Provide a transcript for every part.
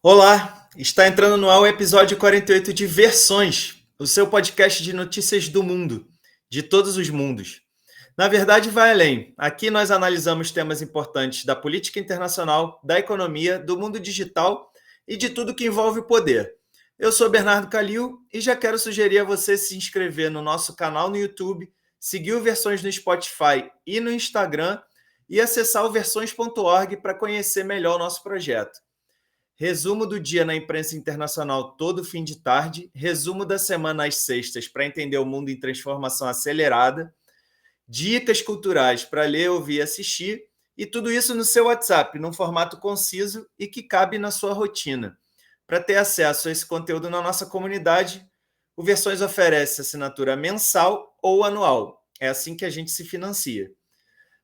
Olá, está entrando no ar o episódio 48 de Versões, o seu podcast de notícias do mundo, de todos os mundos. Na verdade, vai além. Aqui nós analisamos temas importantes da política internacional, da economia, do mundo digital e de tudo que envolve o poder. Eu sou Bernardo Calil e já quero sugerir a você se inscrever no nosso canal no YouTube, seguir o Versões no Spotify e no Instagram e acessar o versões.org para conhecer melhor o nosso projeto. Resumo do dia na imprensa internacional todo fim de tarde, resumo da semana às sextas para entender o mundo em transformação acelerada, dicas culturais para ler, ouvir e assistir, e tudo isso no seu WhatsApp, num formato conciso e que cabe na sua rotina. Para ter acesso a esse conteúdo na nossa comunidade, o Versões oferece assinatura mensal ou anual. É assim que a gente se financia.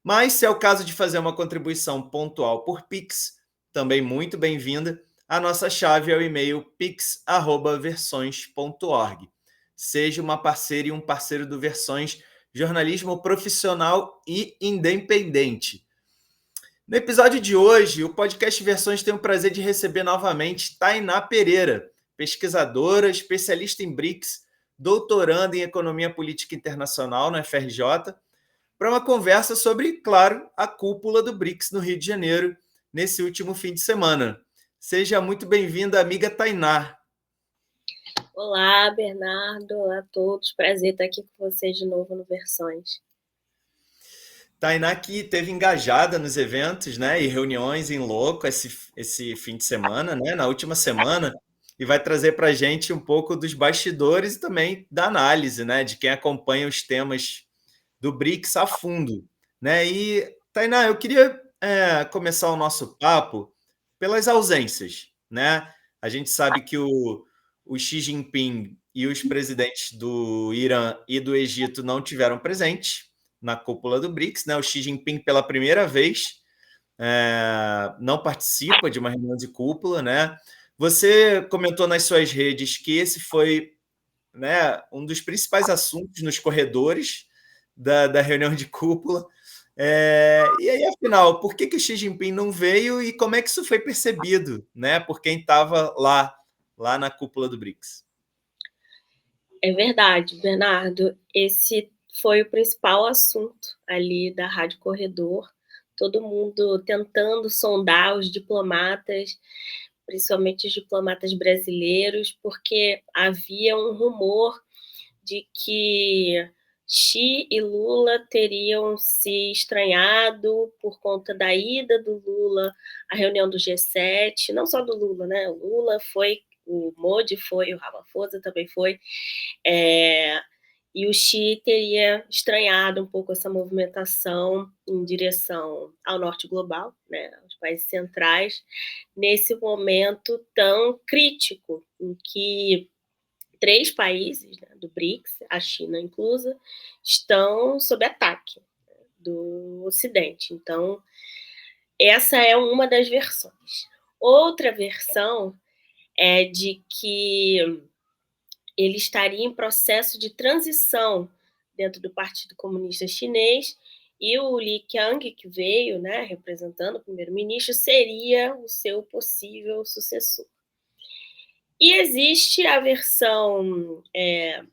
Mas, se é o caso de fazer uma contribuição pontual por Pix, também muito bem-vinda, a nossa chave é o e-mail pix@versões.org. Seja uma parceira e um parceiro do Versões, jornalismo profissional e independente. No episódio de hoje, o podcast Versões tem o prazer de receber novamente Tainá Pereira, pesquisadora, especialista em BRICS, doutoranda em Economia Política Internacional na FRJ, para uma conversa sobre, claro, a cúpula do BRICS no Rio de Janeiro, nesse último fim de semana. Seja muito bem-vinda, amiga Tainá. Olá, Bernardo. Olá a todos. Prazer estar aqui com vocês de novo no Versões. Tainá que esteve engajada nos eventos, né, e reuniões em loco esse fim de semana, né, na última semana, e vai trazer para a gente um pouco dos bastidores e também da análise, né, de quem acompanha os temas do BRICS a fundo, né? E, Tainá, eu queria começar o nosso papo pelas ausências, né? A gente sabe que o Xi Jinping e os presidentes do Irã e do Egito não tiveram presente na cúpula do BRICS, né? O Xi Jinping, pela primeira vez, não participa de uma reunião de cúpula, né? Você comentou nas suas redes que esse foi, né, um dos principais assuntos nos corredores da reunião de cúpula. E aí, afinal, por que o Xi Jinping não veio e como é que isso foi percebido, né, por quem estava lá na cúpula do BRICS? É verdade, Bernardo. Esse foi o principal assunto ali da Rádio Corredor. Todo mundo tentando sondar os diplomatas, principalmente os diplomatas brasileiros, porque havia um rumor de que Xi e Lula teriam se estranhado por conta da ida do Lula à reunião do G7, não só do Lula, né? O Lula foi, o Modi foi, o Ramaphosa também foi, e o Xi teria estranhado um pouco essa movimentação em direção ao norte global, né, aos países centrais, nesse momento tão crítico em que 3 países, né, do BRICS, a China inclusa, estão sob ataque, né, do Ocidente. Então, essa é uma das versões. Outra versão é de que ele estaria em processo de transição dentro do Partido Comunista Chinês e o Li Qiang, que veio, né, representando o primeiro-ministro, seria o seu possível sucessor. E existe a versão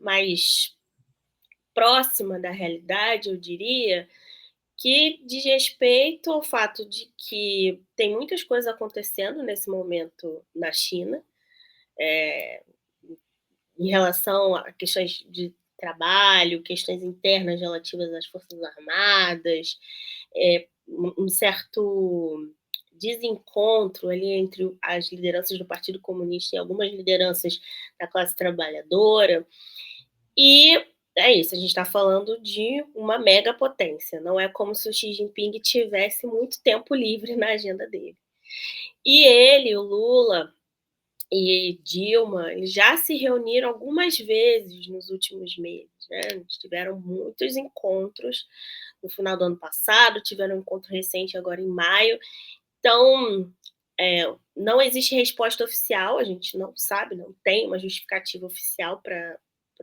mais próxima da realidade, eu diria, que diz respeito ao fato de que tem muitas coisas acontecendo nesse momento na China, em relação a questões de trabalho, questões internas relativas às Forças Armadas, um certo desencontro ali entre as lideranças do Partido Comunista e algumas lideranças da classe trabalhadora. E é isso, a gente está falando de uma megapotência. Não é como se o Xi Jinping tivesse muito tempo livre na agenda dele. E ele, o Lula e Dilma, eles já se reuniram algumas vezes nos últimos meses, né? Eles tiveram muitos encontros no final do ano passado, tiveram um encontro recente agora em maio. Então, não existe resposta oficial, a gente não sabe, não tem uma justificativa oficial para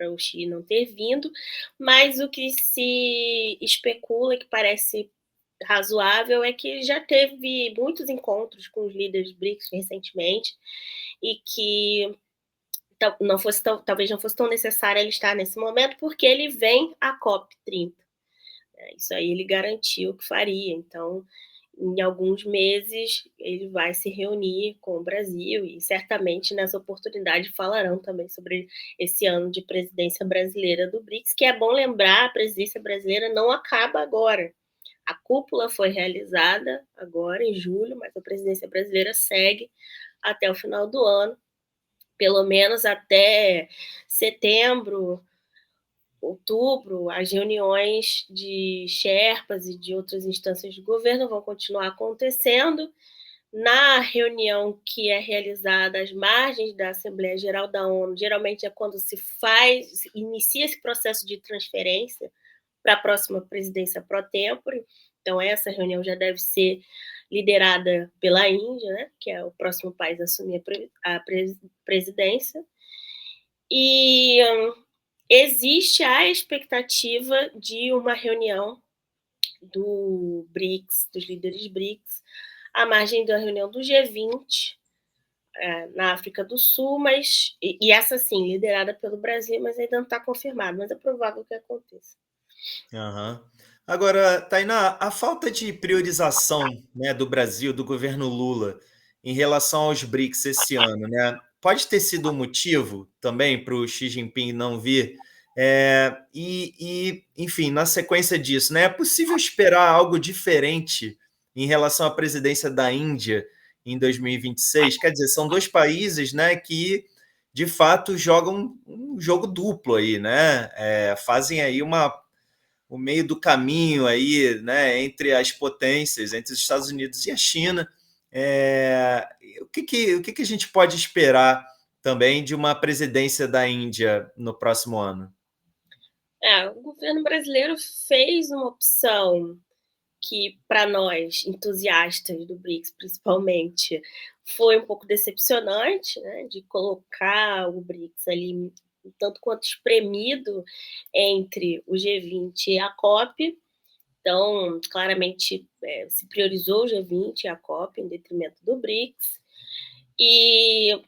o Xi não ter vindo, mas o que se especula, que parece razoável é que já teve muitos encontros com os líderes BRICS recentemente e que talvez não fosse tão necessário ele estar nesse momento, porque ele vem à COP30. Isso aí ele garantiu que faria. Então, em alguns meses, ele vai se reunir com o Brasil e certamente nessa oportunidade falarão também sobre esse ano de presidência brasileira do BRICS, que é bom lembrar, a presidência brasileira não acaba agora. A cúpula foi realizada agora em julho, mas a presidência brasileira segue até o final do ano, pelo menos até setembro, outubro. As reuniões de Sherpas e de outras instâncias de governo vão continuar acontecendo. Na reunião que é realizada às margens da Assembleia Geral da ONU, geralmente é quando inicia esse processo de transferência para a próxima presidência pro tempore. Então, essa reunião já deve ser liderada pela Índia, né, que é o próximo país a assumir a presidência. E existe a expectativa de uma reunião do BRICS, dos líderes BRICS, à margem da reunião do G20, na África do Sul, mas e essa sim, liderada pelo Brasil, mas ainda não está confirmado, mas é provável que aconteça. Aham. Agora, Tainá, a falta de priorização, né, do Brasil, do governo Lula, em relação aos BRICS esse ano, né, pode ter sido um motivo também para o Xi Jinping não vir? Enfim, na sequência disso, né, é possível esperar algo diferente em relação à presidência da Índia em 2026? Quer dizer, são dois países, né, que de fato jogam um jogo duplo aí, né? Fazem aí o meio do caminho aí, né, entre as potências, entre os Estados Unidos e a China. O que a gente pode esperar também de uma presidência da Índia no próximo ano? O governo brasileiro fez uma opção que, para nós, entusiastas do BRICS, principalmente, foi um pouco decepcionante, né, de colocar o BRICS ali tanto quanto espremido entre o G20 e a COP. Então, claramente, se priorizou o G20 e a COP em detrimento do BRICS. E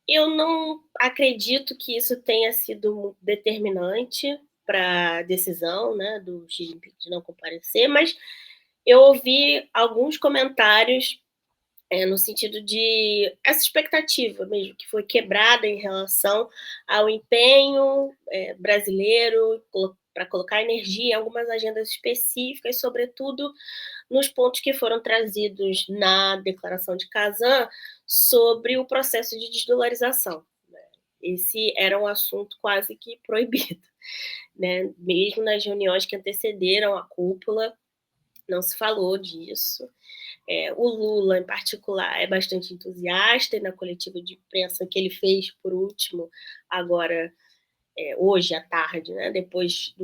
eu não acredito que isso tenha sido determinante para a decisão, né, do Xi Jinping de não comparecer, mas eu ouvi alguns comentários no sentido de essa expectativa mesmo, que foi quebrada em relação ao empenho brasileiro para colocar energia em algumas agendas específicas, sobretudo nos pontos que foram trazidos na Declaração de Kazan sobre o processo de desdolarização. Esse era um assunto quase que proibido, né? Mesmo nas reuniões que antecederam a cúpula, não se falou disso. O Lula, em particular, é bastante entusiasta, e na coletiva de imprensa que ele fez, por último, agora, hoje à tarde, né, depois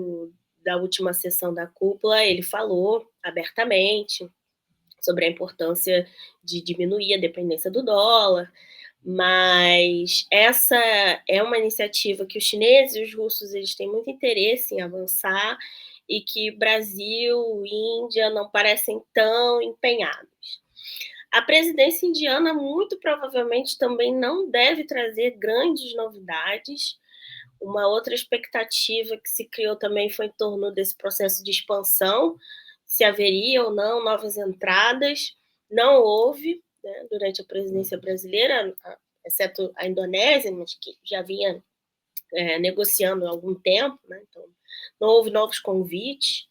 da última sessão da cúpula, ele falou abertamente sobre a importância de diminuir a dependência do dólar, mas essa é uma iniciativa que os chineses e os russos eles têm muito interesse em avançar e que Brasil e Índia não parecem tão empenhados. A presidência indiana muito provavelmente também não deve trazer grandes novidades. Uma outra expectativa que se criou também foi em torno desse processo de expansão, se haveria ou não novas entradas. Não houve, né, durante a presidência brasileira, exceto a Indonésia, mas que já vinha negociando há algum tempo, né? Então, não houve novos convites.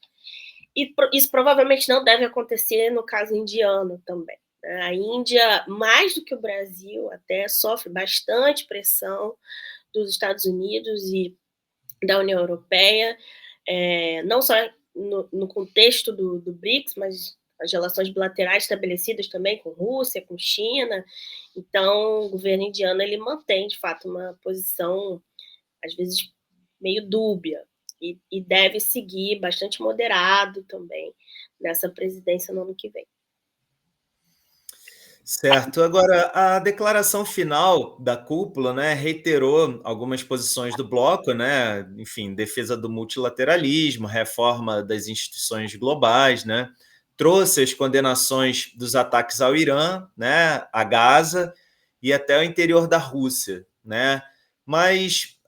E isso provavelmente não deve acontecer no caso indiano também. A Índia, mais do que o Brasil, até sofre bastante pressão dos Estados Unidos e da União Europeia, não só no contexto do BRICS, mas as relações bilaterais estabelecidas também com Rússia, com China. Então, o governo indiano ele mantém, de fato, uma posição, às vezes, meio dúbia, e deve seguir bastante moderado também nessa presidência no ano que vem. Certo. Agora, a declaração final da cúpula, né, reiterou algumas posições do bloco, né, enfim, defesa do multilateralismo, reforma das instituições globais, né, trouxe as condenações dos ataques ao Irã, né, a Gaza e até o interior da Rússia, né? Mas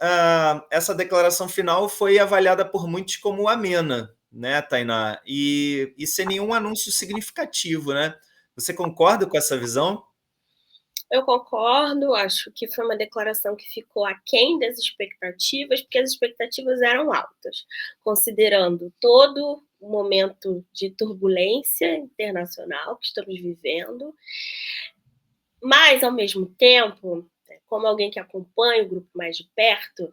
essa declaração final foi avaliada por muitos como amena, né, Tainá? E sem nenhum anúncio significativo, né? Você concorda com essa visão? Eu concordo, acho que foi uma declaração que ficou aquém das expectativas, porque as expectativas eram altas, considerando todo o momento de turbulência internacional que estamos vivendo, mas, ao mesmo tempo, como alguém que acompanha o grupo mais de perto,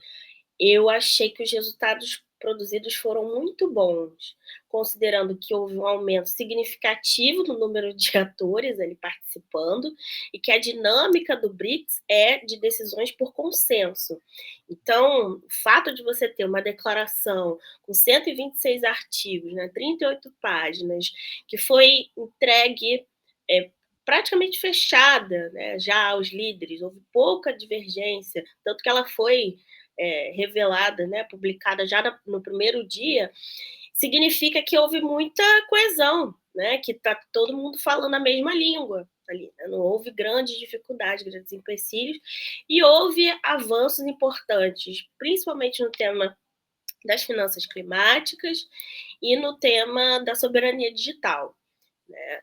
eu achei que os resultados produzidos foram muito bons, considerando que houve um aumento significativo no número de atores ali participando e que a dinâmica do BRICS é de decisões por consenso. Então, o fato de você ter uma declaração com 126 artigos, né, 38 páginas, que foi entregue praticamente fechada, né, já aos líderes, houve pouca divergência, tanto que ela foi revelada, né, publicada já no primeiro dia, significa que houve muita coesão, né, que está todo mundo falando a mesma língua ali, né, não houve grandes dificuldades, grandes empecilhos, e houve avanços importantes, principalmente no tema das finanças climáticas e no tema da soberania digital, né,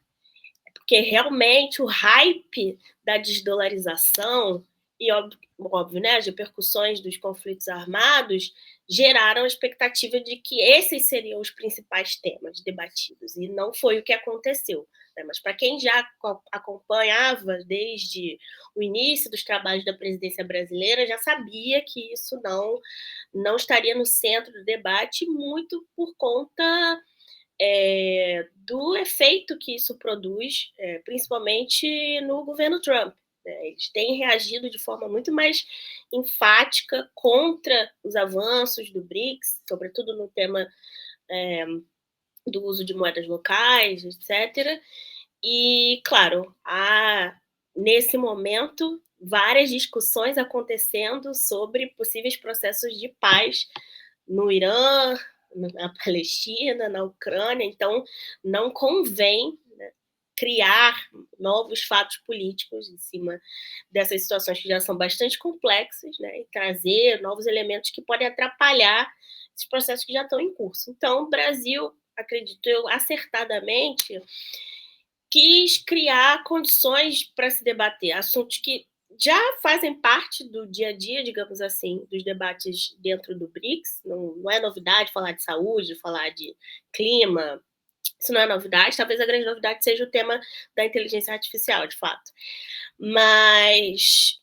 porque realmente o hype da desdolarização e, óbvio, né, as repercussões dos conflitos armados geraram a expectativa de que esses seriam os principais temas debatidos, e não foi o que aconteceu. Né? Mas para quem já acompanhava desde o início dos trabalhos da presidência brasileira, já sabia que isso não estaria no centro do debate, muito por conta do efeito que isso produz, principalmente no governo Trump. Né? Eles têm reagido de forma muito mais enfática contra os avanços do BRICS, sobretudo no tema do uso de moedas locais, etc. E, claro, há, nesse momento, várias discussões acontecendo sobre possíveis processos de paz no Irã, na Palestina, na Ucrânia, então não convém, né, criar novos fatos políticos em cima dessas situações que já são bastante complexas, né, e trazer novos elementos que podem atrapalhar esses processos que já estão em curso. Então, o Brasil, acredito eu, acertadamente, quis criar condições para se debater assuntos que já fazem parte do dia a dia, digamos assim, dos debates dentro do BRICS. Não é novidade falar de saúde, falar de clima, isso não é novidade. Talvez a grande novidade seja o tema da inteligência artificial, de fato. Mas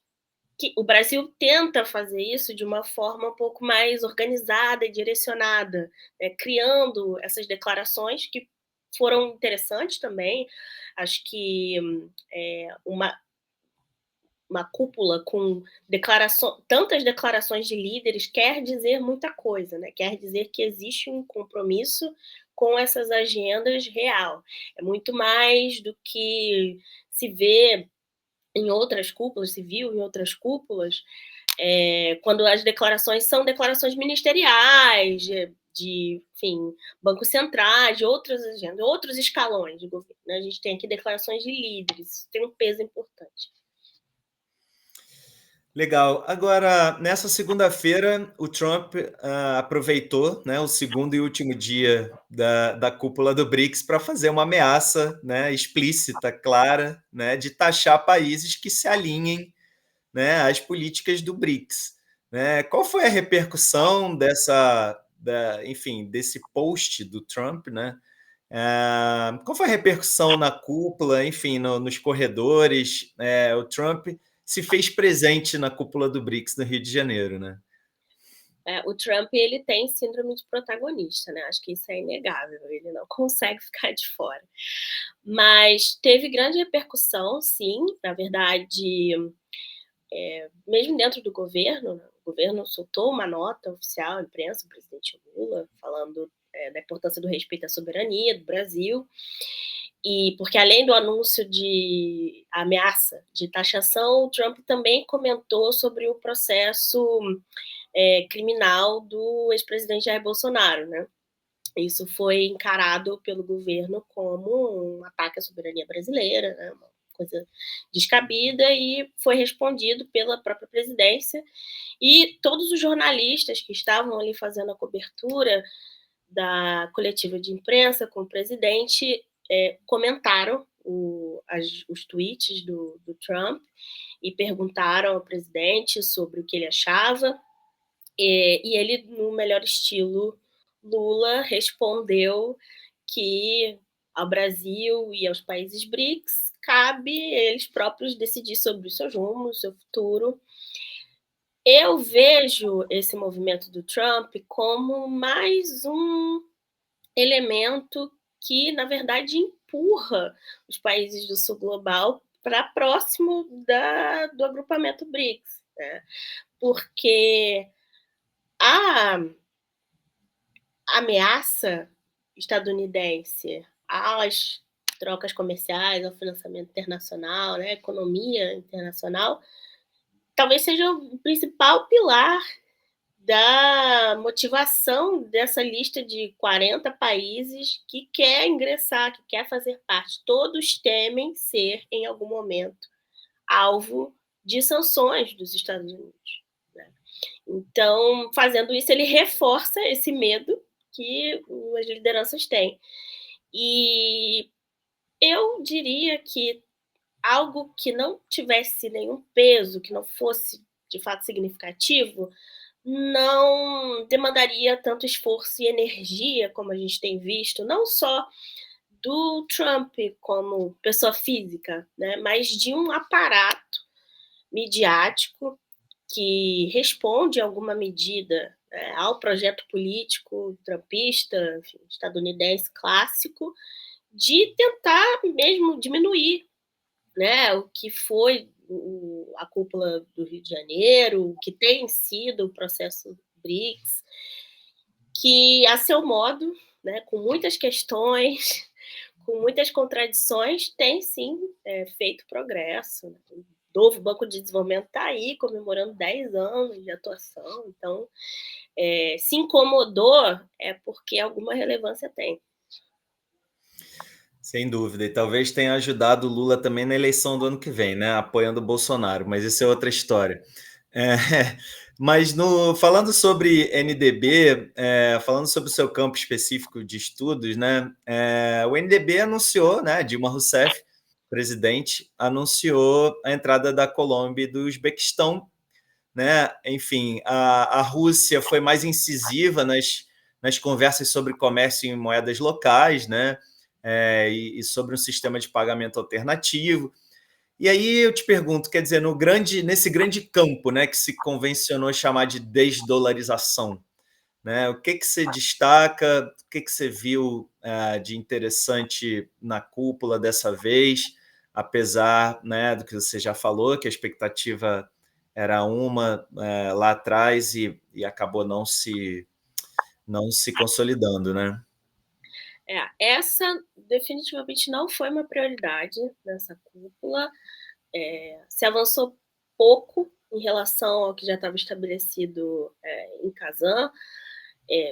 que o Brasil tenta fazer isso de uma forma um pouco mais organizada e direcionada, né, criando essas declarações que foram interessantes também. Acho que uma cúpula com tantas declarações de líderes quer dizer muita coisa, né? Quer dizer que existe um compromisso com essas agendas real. É muito mais do que se vê em outras cúpulas, se viu em outras cúpulas, quando as declarações são declarações ministeriais, enfim, bancos centrais, de outras agendas, outros escalões de governo. Né? A gente tem aqui declarações de líderes, isso tem um peso importante. Legal. Agora, nessa segunda-feira, o Trump aproveitou, né, o segundo e último dia da cúpula do BRICS para fazer uma ameaça, né, explícita, clara, né, de taxar países que se alinhem, né, às políticas do BRICS. Né? Qual foi a repercussão enfim, desse post do Trump, né? Qual foi a repercussão na cúpula, enfim, nos corredores? O Trump se fez presente na cúpula do BRICS no Rio de Janeiro, né? O Trump, ele tem síndrome de protagonista, né? Acho que isso é inegável, ele não consegue ficar de fora. Mas teve grande repercussão, sim, na verdade, mesmo dentro do governo, né? O governo soltou uma nota oficial à imprensa, o presidente Lula, falando da importância do respeito à soberania do Brasil, e porque além do anúncio de ameaça de taxação, o Trump também comentou sobre o processo criminal do ex-presidente Jair Bolsonaro, né? Isso foi encarado pelo governo como um ataque à soberania brasileira, né, uma coisa descabida, e foi respondido pela própria presidência. E todos os jornalistas que estavam ali fazendo a cobertura da coletiva de imprensa com o presidente comentaram os tweets do Trump e perguntaram ao presidente sobre o que ele achava. E ele, no melhor estilo Lula, respondeu que ao Brasil e aos países BRICS cabe eles próprios decidir sobre o seu rumo, o seu futuro. Eu vejo esse movimento do Trump como mais um elemento que, na verdade, empurra os países do sul global para próximo do agrupamento BRICS, né? Porque a ameaça estadunidense às trocas comerciais, ao financiamento internacional, né, economia internacional, talvez seja o principal pilar da motivação dessa lista de 40 países que quer ingressar, que quer fazer parte. Todos temem ser, em algum momento, alvo de sanções dos Estados Unidos, né? Então, fazendo isso, ele reforça esse medo que as lideranças têm. E eu diria que algo que não tivesse nenhum peso, que não fosse de fato significativo, não demandaria tanto esforço e energia como a gente tem visto, não só do Trump como pessoa física, né, mas de um aparato midiático que responde, em alguma medida, ao projeto político trumpista, enfim, estadunidense clássico, de tentar mesmo diminuir, né, o que foi a cúpula do Rio de Janeiro, o que tem sido o processo BRICS, que, a seu modo, né, com muitas questões, com muitas contradições, tem sim feito progresso. O novo Banco de Desenvolvimento está aí, comemorando 10 anos de atuação. Então, se incomodou é porque alguma relevância tem. Sem dúvida, e talvez tenha ajudado o Lula também na eleição do ano que vem, né, apoiando o Bolsonaro, mas isso é outra história. É, mas falando sobre NDB, falando sobre o seu campo específico de estudos, né, o NDB anunciou, né, Dilma Rousseff, presidente, anunciou a entrada da Colômbia e do Uzbequistão, né? Enfim, a Rússia foi mais incisiva nas conversas sobre comércio em moedas locais, né? E sobre um sistema de pagamento alternativo. E aí eu te pergunto, quer dizer, nesse grande campo, né, que se convencionou chamar de desdolarização, né, o que você destaca, o que você viu de interessante na cúpula dessa vez, apesar, né, do que você já falou, que a expectativa era uma lá atrás e acabou não se consolidando, né? Essa definitivamente não foi uma prioridade nessa cúpula. Se avançou pouco em relação ao que já estava estabelecido em Kazan.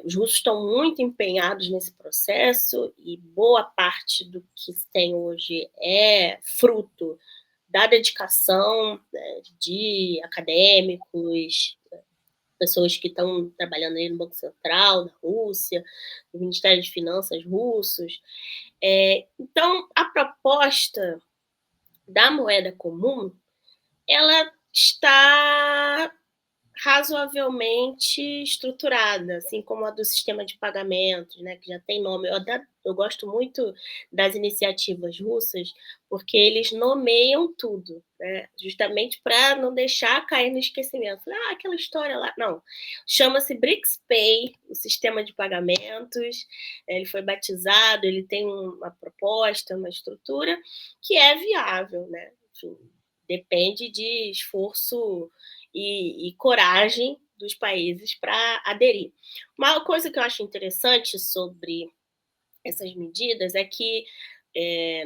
Os russos estão muito empenhados nesse processo e boa parte do que se tem hoje é fruto da dedicação, né, de acadêmicos, pessoas que estão trabalhando aí no Banco Central da Rússia, no Ministério de Finanças russos. Então, a proposta da moeda comum, ela está razoavelmente estruturada, assim como a do sistema de pagamentos, né, que já tem nome. Eu gosto muito das iniciativas russas, porque eles nomeiam tudo, né, justamente para não deixar cair no esquecimento. Aquela história lá. Não, chama-se BRICS Pay, o sistema de pagamentos. Ele foi batizado, ele tem uma proposta, uma estrutura que é viável, né? Enfim, depende de esforço e coragem dos países para aderir. Uma coisa que eu acho interessante sobre essas medidas é que,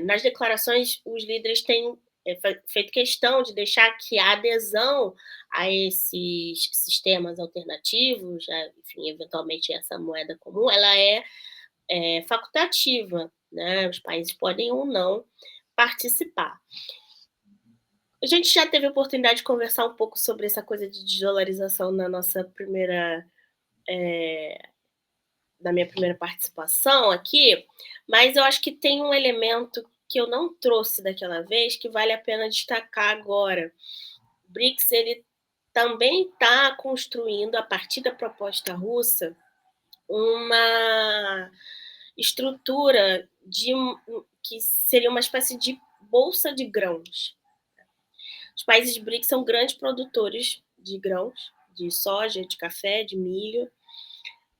nas declarações, os líderes têm feito questão de deixar que a adesão a esses sistemas alternativos, enfim, eventualmente essa moeda comum, ela é facultativa, né? Os países podem ou não participar. A gente já teve a oportunidade de conversar um pouco sobre essa coisa de desdolarização na nossa primeira, da minha primeira participação aqui, mas eu acho que tem um elemento que eu não trouxe daquela vez que vale a pena destacar agora. O BRICS ele também está construindo, a partir da proposta russa, uma estrutura que seria uma espécie de bolsa de grãos. Os países BRICS são grandes produtores de grãos, de soja, de café, de milho,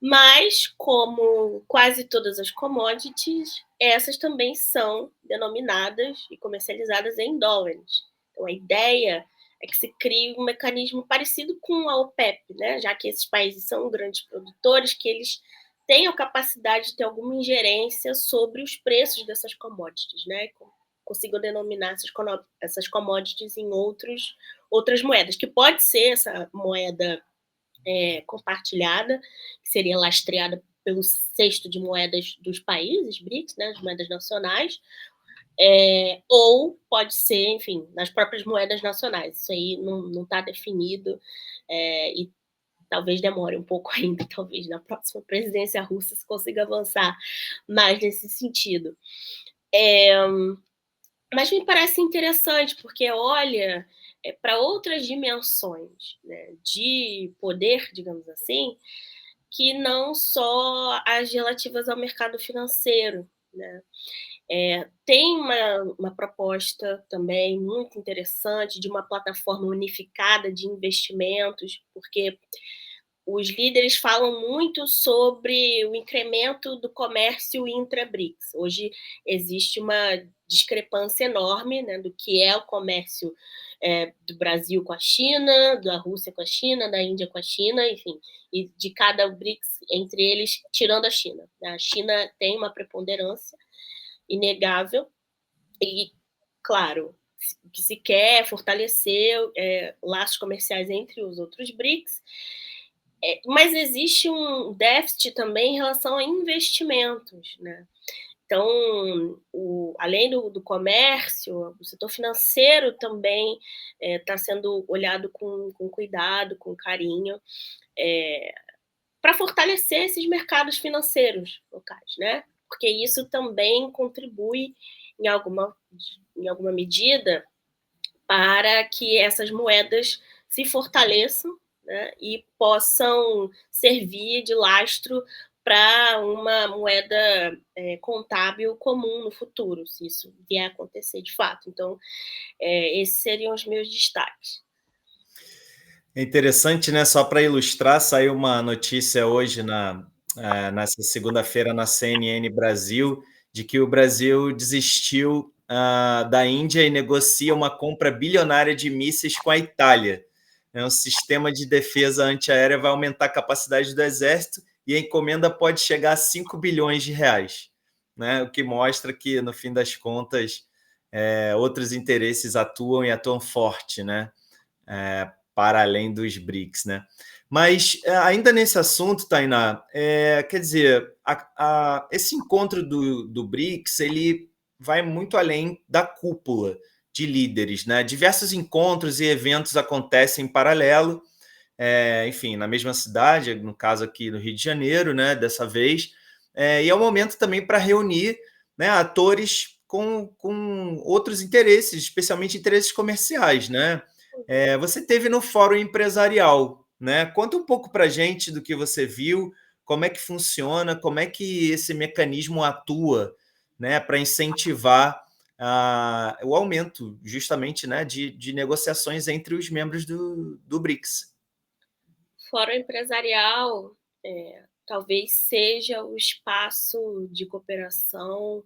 mas, como quase todas as commodities, essas também são denominadas e comercializadas em dólares. Então, a ideia é que se crie um mecanismo parecido com a OPEP, né? Já que esses países são grandes produtores, que eles tenham capacidade de ter alguma ingerência sobre os preços dessas commodities, né? Consigam denominar essas commodities em outras moedas, que pode ser essa moeda compartilhada, que seria lastreada pelo cesto de moedas dos países BRICS, né, as moedas nacionais, ou pode ser, enfim, nas próprias moedas nacionais. Isso aí não está definido, e talvez demore um pouco ainda, talvez na próxima presidência russa se consiga avançar mais nesse sentido. Mas me parece interessante, porque olha para outras dimensões, né, de poder, digamos assim, que não só as relativas ao mercado financeiro, né? Tem uma proposta também muito interessante de uma plataforma unificada de investimentos, porque os líderes falam muito sobre o incremento do comércio intra-BRICS. Hoje existe uma discrepância enorme, né, do que é o comércio do Brasil com a China, da Rússia com a China, da Índia com a China, enfim, e de cada BRICS entre eles, tirando a China. A China tem uma preponderância inegável e, claro, que se quer fortalecer laços comerciais entre os outros BRICS, mas existe um déficit também em relação a investimentos, né? Então, além do comércio, o setor financeiro também está sendo olhado com cuidado, com carinho, para fortalecer esses mercados financeiros locais, né? Porque isso também contribui, em alguma medida, para que essas moedas se fortaleçam, né, e possam servir de lastro para uma moeda contábil comum no futuro, se isso vier a acontecer de fato. Então, esses seriam os meus destaques. É interessante, né? Só para ilustrar, saiu uma notícia hoje nessa segunda-feira na CNN Brasil de que o Brasil desistiu da Índia e negocia uma compra bilionária de mísseis com a Itália. Um sistema de defesa antiaérea vai aumentar a capacidade do exército e a encomenda pode chegar a 5 bilhões de reais, né? O que mostra que, no fim das contas, outros interesses atuam e atuam forte, né? Para além dos BRICS, né? Mas ainda nesse assunto, Tainá, quer dizer, esse encontro do BRICS ele vai muito além da cúpula de líderes, né? Diversos encontros e eventos acontecem em paralelo, enfim, na mesma cidade, no caso aqui no Rio de Janeiro, né? Dessa vez, e é um momento também para reunir, né, atores com outros interesses, especialmente interesses comerciais, né? Você teve no Fórum Empresarial, né? Conta um pouco para a gente do que você viu, como é que funciona, como é que esse mecanismo atua, né, para incentivar o aumento, justamente, né, de negociações entre os membros do BRICS. Fórum Empresarial talvez seja o espaço de cooperação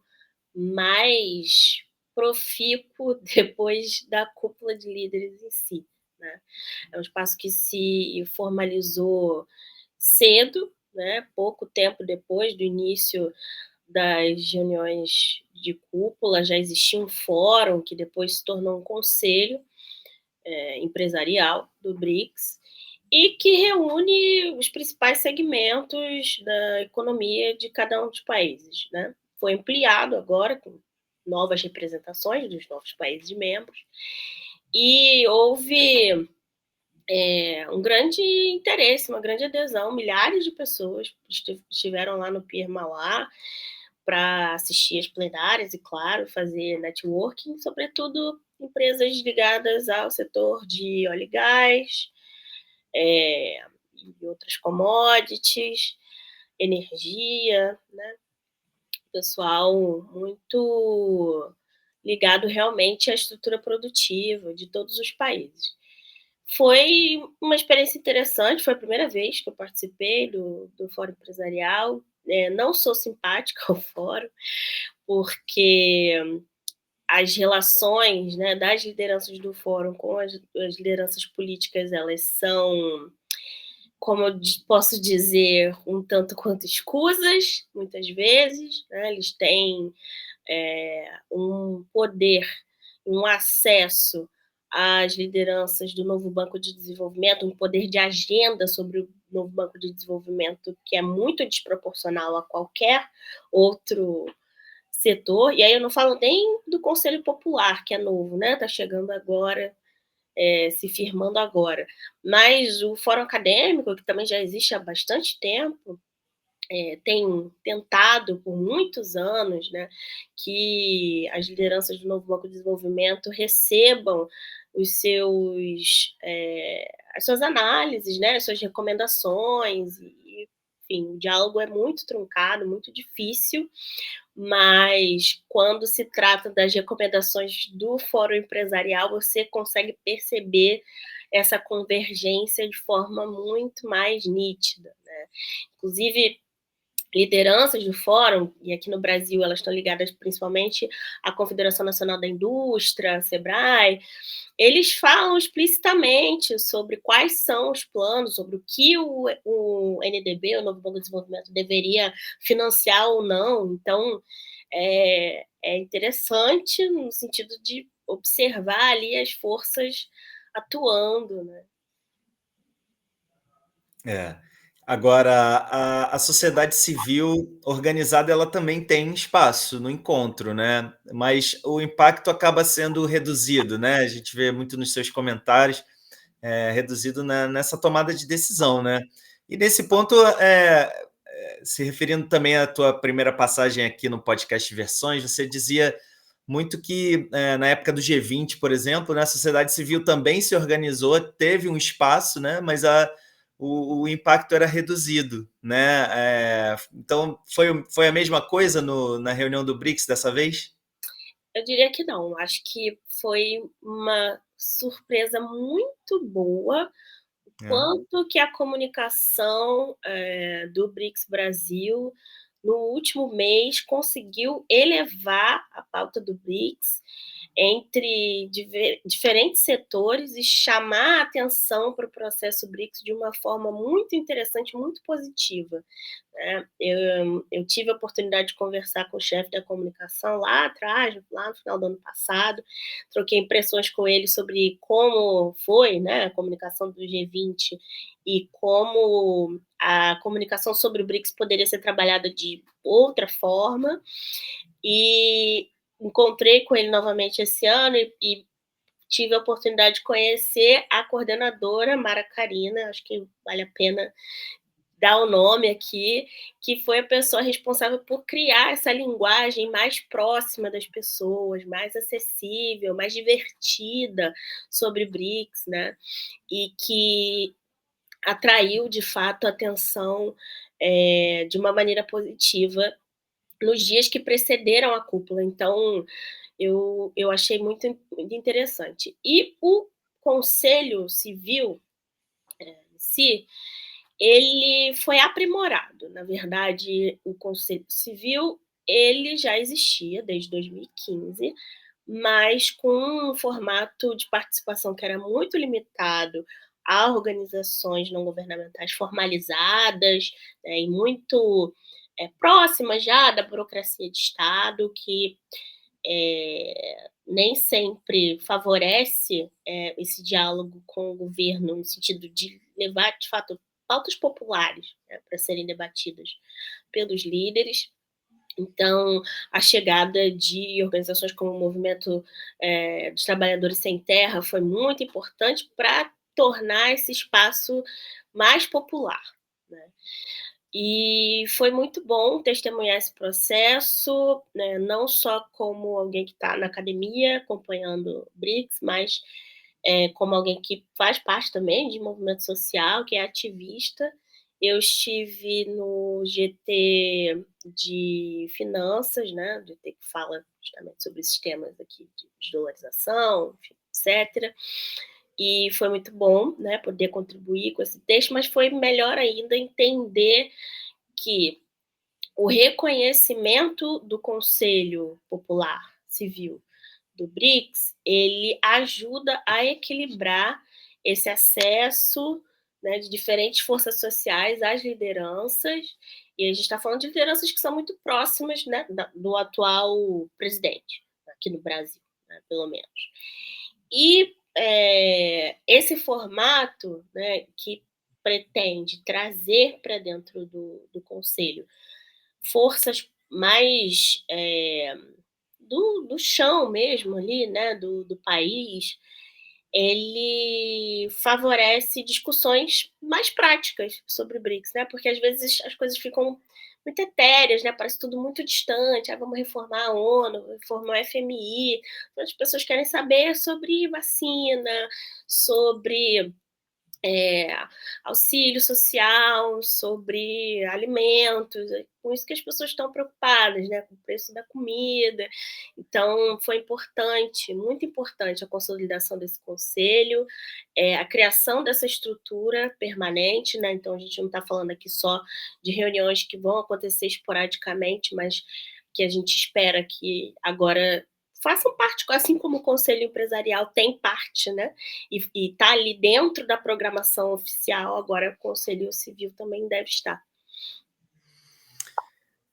mais profícuo depois da cúpula de líderes em si, né? É um espaço que se formalizou cedo, né? Pouco tempo depois do início das reuniões de cúpula, já existia um fórum que depois se tornou um conselho empresarial do BRICS, e que reúne os principais segmentos da economia de cada um dos países, né. Foi ampliado agora com novas representações dos novos países membros, e houve, um grande interesse, uma grande adesão, milhares de pessoas estiveram lá no Pier Mauá para assistir às plenárias e, claro, fazer networking, sobretudo empresas ligadas ao setor de óleo e gás, e outras commodities, energia, né? Pessoal muito ligado realmente à estrutura produtiva de todos os países. Foi uma experiência interessante, foi a primeira vez que eu participei do Fórum Empresarial. Não sou simpática ao fórum, porque as relações, né, das lideranças do fórum com as lideranças políticas, elas são, como eu posso dizer, um tanto quanto escusas, muitas vezes, né? Eles têm um poder, um acesso às lideranças do novo Banco de Desenvolvimento, um poder de agenda sobre o novo Banco de Desenvolvimento que é muito desproporcional a qualquer outro setor. E aí eu não falo nem do Conselho Popular, que é novo, né? Está chegando agora, se firmando agora. Mas o Fórum Acadêmico, que também já existe há bastante tempo, tem tentado por muitos anos, né, que as lideranças do novo Banco de Desenvolvimento recebam os seus, as suas análises, né, as suas recomendações, e, enfim, o diálogo é muito truncado, muito difícil, mas quando se trata das recomendações do Fórum Empresarial, você consegue perceber essa convergência de forma muito mais nítida, né. Inclusive, lideranças do fórum, e aqui no Brasil elas estão ligadas principalmente à Confederação Nacional da Indústria, SEBRAE, eles falam explicitamente sobre quais são os planos, sobre o que o NDB, o Novo Banco de Desenvolvimento, deveria financiar ou não. Então, é interessante no sentido de observar ali as forças atuando, né? É. Agora, a sociedade civil organizada, ela também tem espaço no encontro, né? Mas o impacto acaba sendo reduzido, né? A gente vê muito nos seus comentários, reduzido nessa tomada de decisão, né? E nesse ponto, se referindo também à tua primeira passagem aqui no podcast Versões, você dizia muito que na época do G20, por exemplo, né, a sociedade civil também se organizou, teve um espaço, né, mas o impacto era reduzido, né? Então foi a mesma coisa na reunião do BRICS dessa vez? Eu diria que não, acho que foi uma surpresa muito boa, o É. quanto que a comunicação, do BRICS Brasil, no último mês, conseguiu elevar a pauta do BRICS entre diferentes setores e chamar a atenção para o processo BRICS de uma forma muito interessante, muito positiva, né? Eu tive a oportunidade de conversar com o chefe da comunicação lá atrás, lá no final do ano passado, troquei impressões com ele sobre como foi, né, a comunicação do G20 e como a comunicação sobre o BRICS poderia ser trabalhada de outra forma, e encontrei com ele novamente esse ano e tive a oportunidade de conhecer a coordenadora Mara Karina, acho que vale a pena dar o nome aqui, que foi a pessoa responsável por criar essa linguagem mais próxima das pessoas, mais acessível, mais divertida sobre BRICS, né? E que atraiu, de fato, a atenção de uma maneira positiva nos dias que precederam a cúpula. Então, eu achei muito interessante. E o Conselho Civil em si, ele foi aprimorado. Na verdade, o Conselho Civil, ele já existia desde 2015, mas com um formato de participação que era muito limitado a organizações não governamentais formalizadas, né, e muito próximas já da burocracia de Estado, que nem sempre favorece esse diálogo com o governo, no sentido de levar, de fato, pautas populares, né, para serem debatidas pelos líderes. Então, a chegada de organizações como o Movimento dos Trabalhadores Sem Terra foi muito importante para tornar esse espaço mais popular, né? E foi muito bom testemunhar esse processo, né, não só como alguém que está na academia acompanhando o BRICS, mas como alguém que faz parte também de movimento social, que é ativista. Eu estive no GT de finanças, né, o GT que fala justamente sobre esses temas aqui de desdolarização, enfim, etc. E foi muito bom, né, poder contribuir com esse texto, mas foi melhor ainda entender que o reconhecimento do Conselho Popular Civil do BRICS, ele ajuda a equilibrar esse acesso, né, de diferentes forças sociais às lideranças, e a gente está falando de lideranças que são muito próximas, né, do atual presidente, aqui no Brasil, né, pelo menos. E esse formato, né, que pretende trazer para dentro do Conselho forças mais do chão mesmo ali, né, do país, ele favorece discussões mais práticas sobre o BRICS, né? Porque às vezes as coisas ficam muito etéreas, né? Parece tudo muito distante. Ah, vamos reformar a ONU, reformar o FMI. Então, as pessoas querem saber sobre vacina, sobre auxílio social, sobre alimentos, com isso que as pessoas estão preocupadas, né, com o preço da comida. Então, foi importante, muito importante a consolidação desse conselho, a criação dessa estrutura permanente, né, então a gente não está falando aqui só de reuniões que vão acontecer esporadicamente, mas que a gente espera que agora façam parte, assim como o Conselho Empresarial tem parte, né? E está ali dentro da programação oficial, agora o Conselho Civil também deve estar.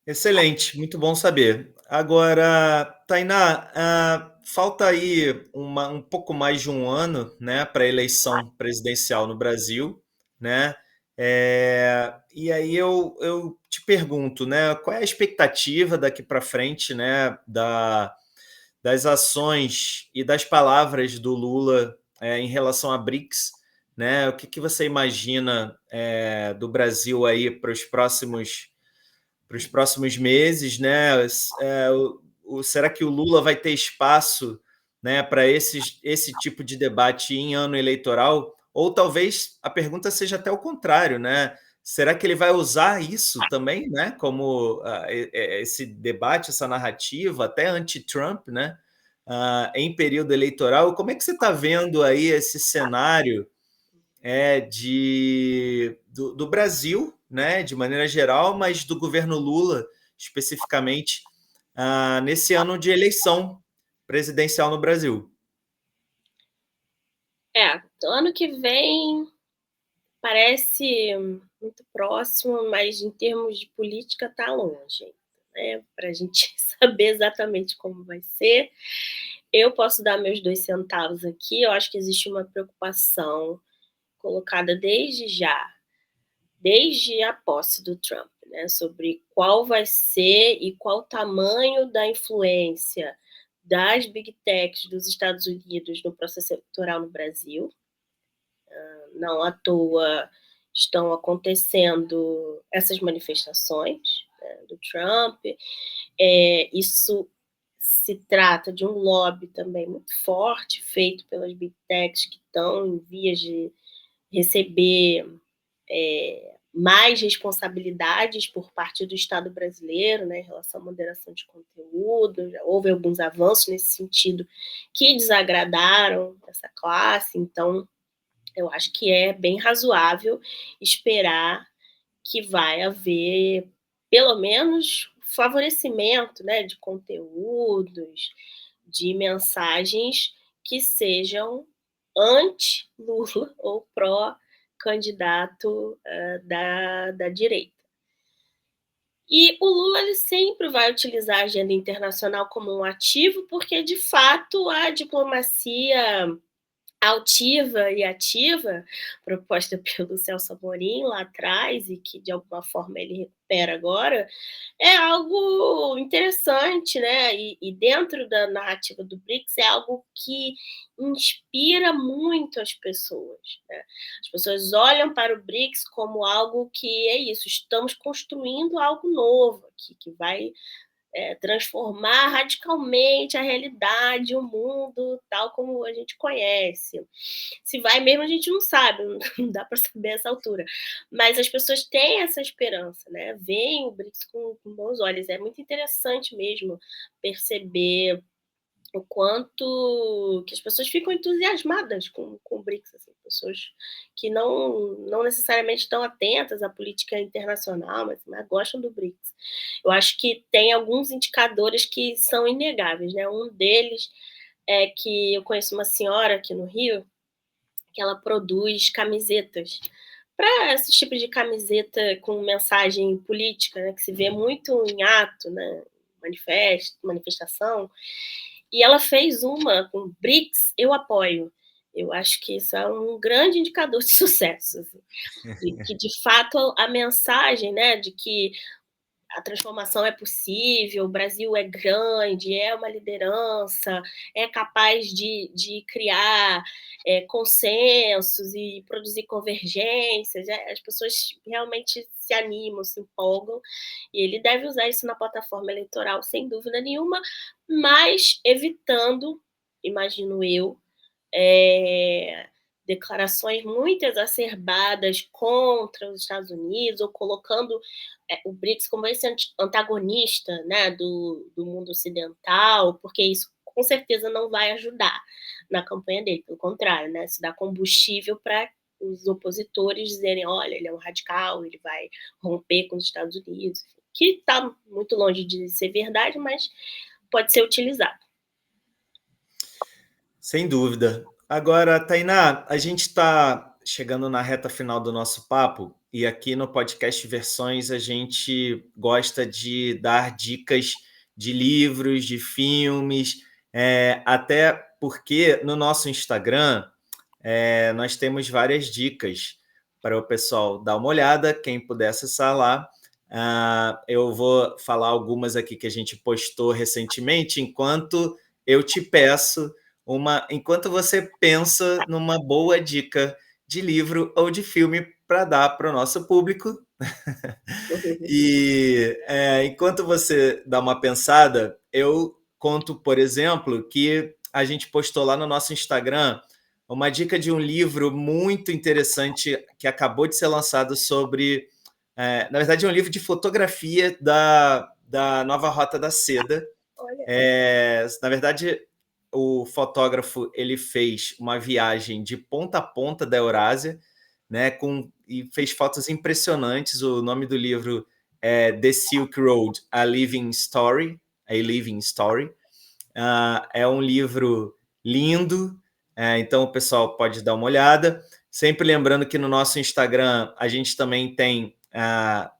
Excelente, muito bom saber. Agora, Tainá, falta aí um pouco mais de um ano, né, para a eleição presidencial no Brasil, né? E aí eu te pergunto, né, qual é a expectativa daqui para frente, né, das ações e das palavras do Lula em relação a BRICS, né? O que você imagina do Brasil aí para os próximos meses, né? Será que o Lula vai ter espaço, né, para esse tipo de debate em ano eleitoral? Ou talvez a pergunta seja até o contrário, né? Será que ele vai usar isso também, né, como esse debate, essa narrativa, até anti-Trump, né, em período eleitoral? Como é que você está vendo aí esse cenário do Brasil, né, de maneira geral, mas do governo Lula especificamente, nesse ano de eleição presidencial no Brasil? Ano que vem parece muito próximo, mas em termos de política está longe, né, para a gente saber exatamente como vai ser. Eu posso dar meus 2 centavos aqui, eu acho que existe uma preocupação colocada desde já, desde a posse do Trump, né, sobre qual vai ser e qual o tamanho da influência das big techs dos Estados Unidos no processo eleitoral no Brasil. Não à toa estão acontecendo essas manifestações, né, do Trump. Isso se trata de um lobby também muito forte, feito pelas big techs que estão em vias de receber mais responsabilidades por parte do Estado brasileiro, né, em relação à moderação de conteúdo. Já houve alguns avanços nesse sentido que desagradaram essa classe, então eu acho que é bem razoável esperar que vai haver, pelo menos, favorecimento, né, de conteúdos, de mensagens que sejam anti-Lula ou pró-candidato da direita. E o Lula ele sempre vai utilizar a agenda internacional como um ativo, porque, de fato, a diplomacia altiva e ativa, proposta pelo Celso Amorim lá atrás e que de alguma forma ele recupera agora, é algo interessante, né, e dentro da narrativa do BRICS é algo que inspira muito as pessoas, né. As pessoas olham para o BRICS como algo que é isso, estamos construindo algo novo aqui, que vai transformar radicalmente a realidade, o mundo, tal como a gente conhece. Se vai mesmo, a gente não sabe, não dá para saber essa altura. Mas as pessoas têm essa esperança, né? Veem o BRICS com bons olhos. É muito interessante mesmo perceber o quanto que as pessoas ficam entusiasmadas com o BRICS, assim, pessoas que não necessariamente estão atentas à política internacional, mas gostam do BRICS. Eu acho que tem alguns indicadores que são inegáveis, né? Um deles é que eu conheço uma senhora aqui no Rio que ela produz camisetas para esse tipo de camiseta com mensagem política, né, que se vê muito em ato, né, manifestação, e ela fez uma com BRICS, eu apoio. Eu acho que isso é um grande indicador de sucesso, assim, e que de fato a mensagem, né, de que a transformação é possível, o Brasil é grande, é uma liderança, é capaz de criar consensos e produzir convergências, as pessoas realmente se animam, se empolgam, e ele deve usar isso na plataforma eleitoral, sem dúvida nenhuma, mas evitando, imagino eu, é, declarações muito exacerbadas contra os Estados Unidos, ou colocando o BRICS como esse antagonista, né, do mundo ocidental, porque isso com certeza não vai ajudar na campanha dele, pelo contrário, né, isso dá combustível para os opositores dizerem, olha, ele é um radical, ele vai romper com os Estados Unidos, que está muito longe de ser verdade, mas pode ser utilizado. Sem dúvida. Agora, Tainá, a gente está chegando na reta final do nosso papo e aqui no podcast Versões a gente gosta de dar dicas de livros, de filmes, até porque no nosso Instagram nós temos várias dicas para o pessoal dar uma olhada, quem puder acessar lá. Eu vou falar algumas aqui que a gente postou recentemente, enquanto eu te peço enquanto você pensa numa boa dica de livro ou de filme para dar para o nosso público. E enquanto você dá uma pensada, eu conto, por exemplo, que a gente postou lá no nosso Instagram uma dica de um livro muito interessante que acabou de ser lançado sobre... na verdade, é um livro de fotografia da Nova Rota da Seda. Na verdade, o fotógrafo ele fez uma viagem de ponta a ponta da Eurásia, né, e fez fotos impressionantes. O nome do livro é The Silk Road, A Living Story. É um livro lindo, então o pessoal pode dar uma olhada. Sempre lembrando que no nosso Instagram a gente também tem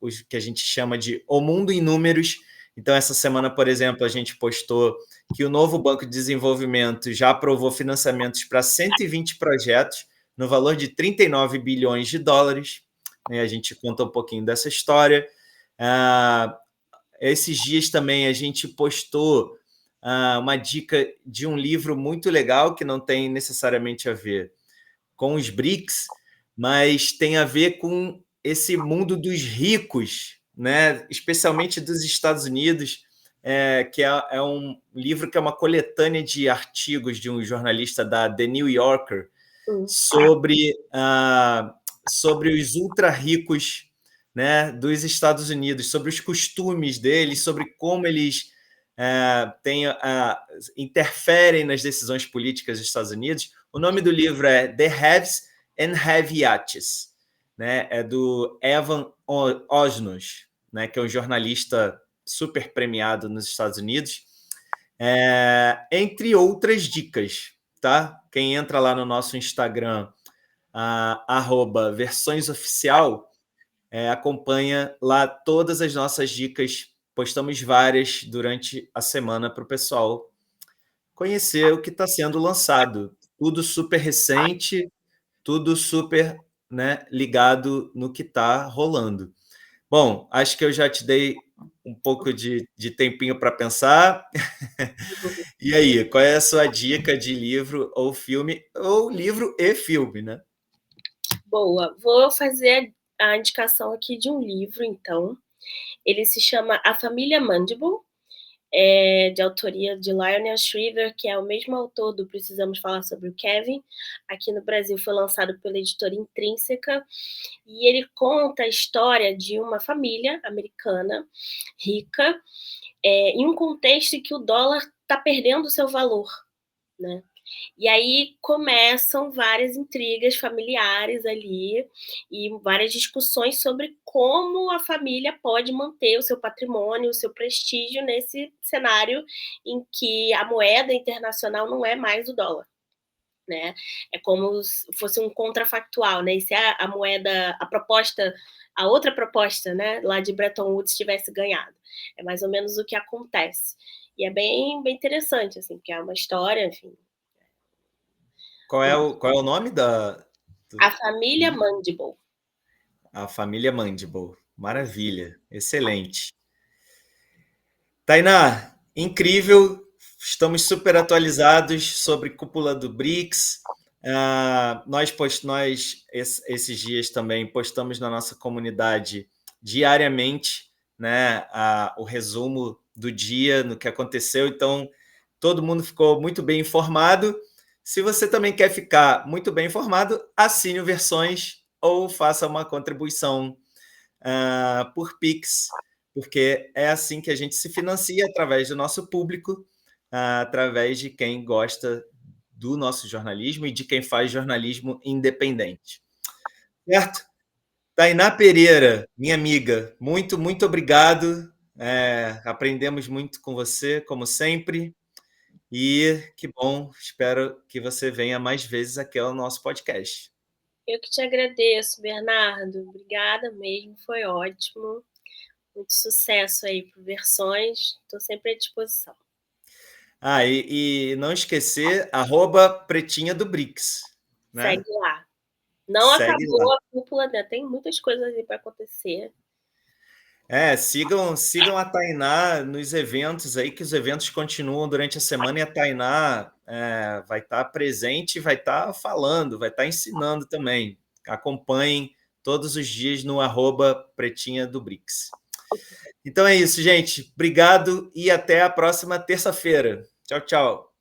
o que a gente chama de O Mundo em Números. Então, essa semana, por exemplo, a gente postou que o novo Banco de Desenvolvimento já aprovou financiamentos para 120 projetos, no valor de 39 bilhões de dólares. A gente conta um pouquinho dessa história. Esses dias também a gente postou uma dica de um livro muito legal, que não tem necessariamente a ver com os BRICS, mas tem a ver com esse mundo dos ricos, né? Especialmente dos Estados Unidos, que é um livro que é uma coletânea de artigos de um jornalista da The New Yorker sobre os ultra-ricos, né, dos Estados Unidos, sobre os costumes deles, sobre como eles interferem nas decisões políticas dos Estados Unidos. O nome do livro é The Haves and Have-Nots, né? É do Evan Osnos, né? Que é um jornalista super premiado nos Estados Unidos, entre outras dicas, tá? Quem entra lá no nosso Instagram, @versõesoficial, acompanha lá todas as nossas dicas. Postamos várias durante a semana para o pessoal conhecer o que está sendo lançado tudo super recente, tudo super, né, ligado no que está rolando. Bom, acho que eu já te dei um pouco de tempinho para pensar. E aí, qual é a sua dica de livro ou filme, ou livro e filme, né? Boa, vou fazer a indicação aqui de um livro, então. Ele se chama A Família Mandible, de autoria de Lionel Shriver, que é o mesmo autor do Precisamos Falar sobre o Kevin. Aqui no Brasil foi lançado pela editora Intrínseca, e ele conta a história de uma família americana rica, em um contexto em que o dólar está perdendo o seu valor, né? E aí começam várias intrigas familiares ali e várias discussões sobre como a família pode manter o seu patrimônio, o seu prestígio nesse cenário em que a moeda internacional não é mais o dólar, né? É como se fosse um contrafactual, né? E se a moeda, a outra proposta, né, lá de Bretton Woods tivesse ganhado. É mais ou menos o que acontece. E é bem, bem interessante, assim, porque é uma história, enfim. Qual é o nome A Família Mandible. A Família Mandible. Maravilha, excelente. Tainá, incrível, estamos super atualizados sobre cúpula do BRICS. Esses dias também postamos na nossa comunidade diariamente, né, o resumo do dia, no que aconteceu. Então, todo mundo ficou muito bem informado. Se você também quer ficar muito bem informado, assine o Versões ou faça uma contribuição por Pix, porque é assim que a gente se financia, através do nosso público, através de quem gosta do nosso jornalismo e de quem faz jornalismo independente. Certo? Tainá Pereira, minha amiga, muito, muito obrigado. Aprendemos muito com você, como sempre. E que bom, espero que você venha mais vezes aqui ao nosso podcast. Eu que te agradeço, Bernardo. Obrigada mesmo, foi ótimo. Muito sucesso aí para Versões. Estou sempre à disposição. E não esquecer, @pretinha do BRICS, né? Segue lá. Não Segue lá. acabou a cúpula, né? Tem muitas coisas aí para acontecer. Sigam a Tainá nos eventos aí, que os eventos continuam durante a semana e a Tainá vai estar presente, vai estar falando, vai estar ensinando também. Acompanhem todos os dias no @pretinha do BRICS. Então é isso, gente. Obrigado e até a próxima terça-feira. Tchau, tchau.